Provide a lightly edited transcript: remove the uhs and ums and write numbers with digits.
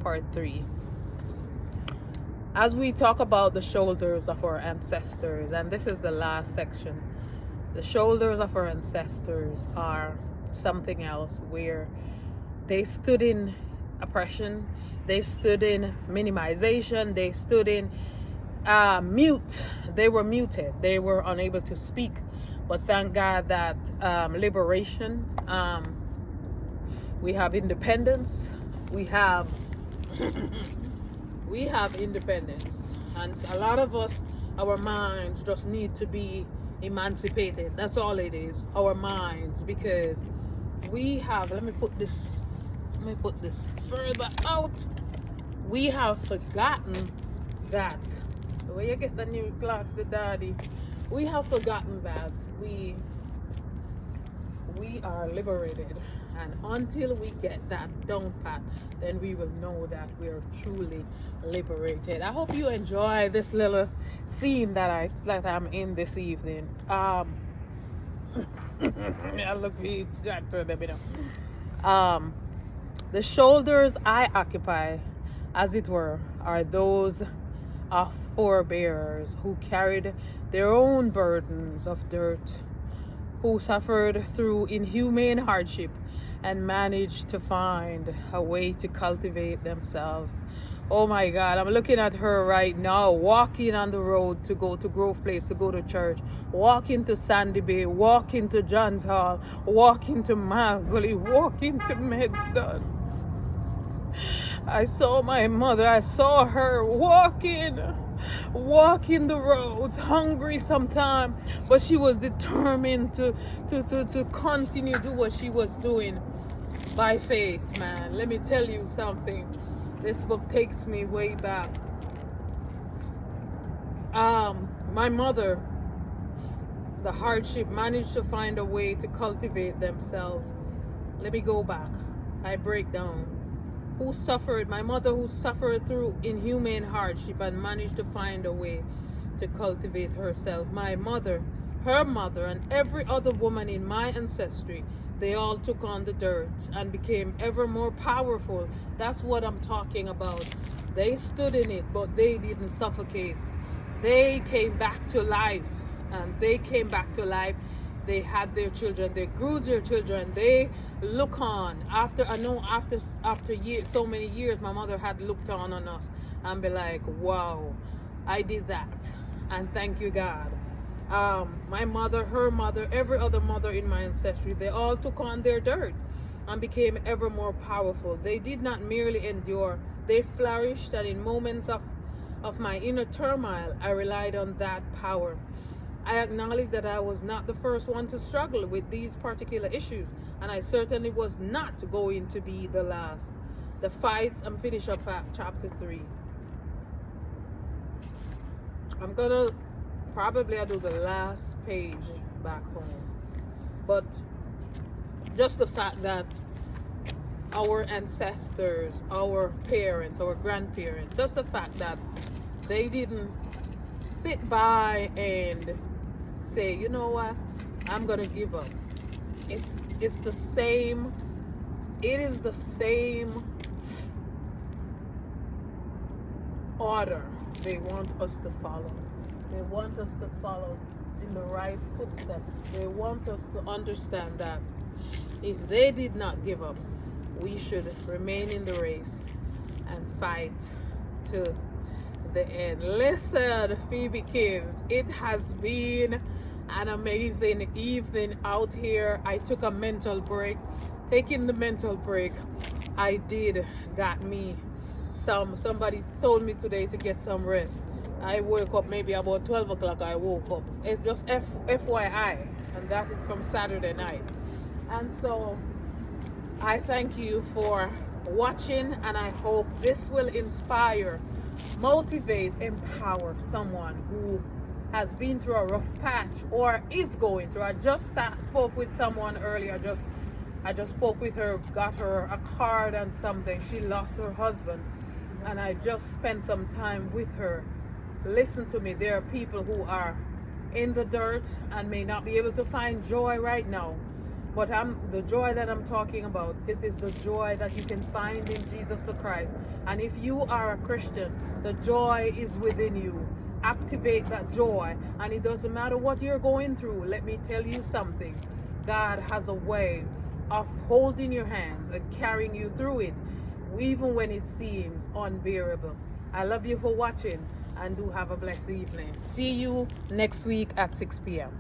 Part 3. As we talk about the shoulders of our ancestors, and this is the last section, the shoulders of our ancestors are something else, where they stood in oppression, they stood in minimization, they stood in mute. They were muted, they were unable to speak. But thank God that liberation, we have independence, we have independence, and a lot of us, our minds just need to be emancipated. That's all it is, our minds, because we have, let me put this further out. We have forgotten that, where you get the new clocks, the daddy, we have forgotten that we are liberated. And until we get that down pat, then we will know that we are truly liberated. I hope you enjoy this little scene that I'm in this evening. I look the shoulders I occupy, as it were, are those of forebears who carried their own burdens of dirt, who suffered through inhumane hardship and managed to find a way to cultivate themselves. Oh my God, I'm looking at her right now, walking on the road to go to Grove Place, to go to church, walking to Sandy Bay, walking to John's Hall, walking to Margoley, walking to Medstone. I saw my mother, I saw her walking the roads, hungry sometimes, but she was determined to continue do what she was doing by faith, man. Let me tell you something. This book takes me way back. My mother, the hardship, managed to find a way to cultivate themselves. Let me go back. I break down. My mother who suffered through inhumane hardship and managed to find a way to cultivate herself. My mother, her mother, and every other woman in my ancestry, they all took on the dirt and became ever more powerful. That's what I'm talking about. They stood in it, but they didn't suffocate. They came back to life, and they came back to life. They had their children, they grew their children, they look on. After years, so many years, my mother had looked on us and be like, wow, I did that, and thank you, God. My mother, her mother, every other mother in my ancestry, they all took on their dirt and became ever more powerful. They did not merely endure, they flourished, and in moments of my inner turmoil, I relied on that power. I acknowledge that I was not the first one to struggle with these particular issues, and I certainly was not going to be the last. The fights, and finish up at chapter 3. I'm gonna probably do the last page back home, but just the fact that our ancestors, our parents, our grandparents, just the fact that they didn't sit by and say, you know what, I'm gonna give up. It is the same order they want us to follow. They want us to follow in the right footsteps. They want us to understand that if they did not give up, we should remain in the race and fight to the end. Listen, Phoebe Kins, it has been an amazing evening out here. I took a mental break. Taking the mental break, I did got me somebody told me today to get some rest. I woke up maybe about 12 o'clock. I woke up. It's just FYI, and that is from Saturday night. And so I thank you for watching, and I hope this will inspire, motivate, empower someone who has been through a rough patch or is going through. I just spoke with someone earlier. I just spoke with her, got her a card and something. She lost her husband, and I just spent some time with her. Listen to me, there are people who are in the dirt and may not be able to find joy right now. But the joy that I'm talking about is the joy that you can find in Jesus the Christ. And if you are a Christian, the joy is within you. Activate that joy. And it doesn't matter what you're going through. Let me tell you something. God has a way of holding your hands and carrying you through it, even when it seems unbearable. I love you for watching, and do have a blessed evening. See you next week at 6 p.m.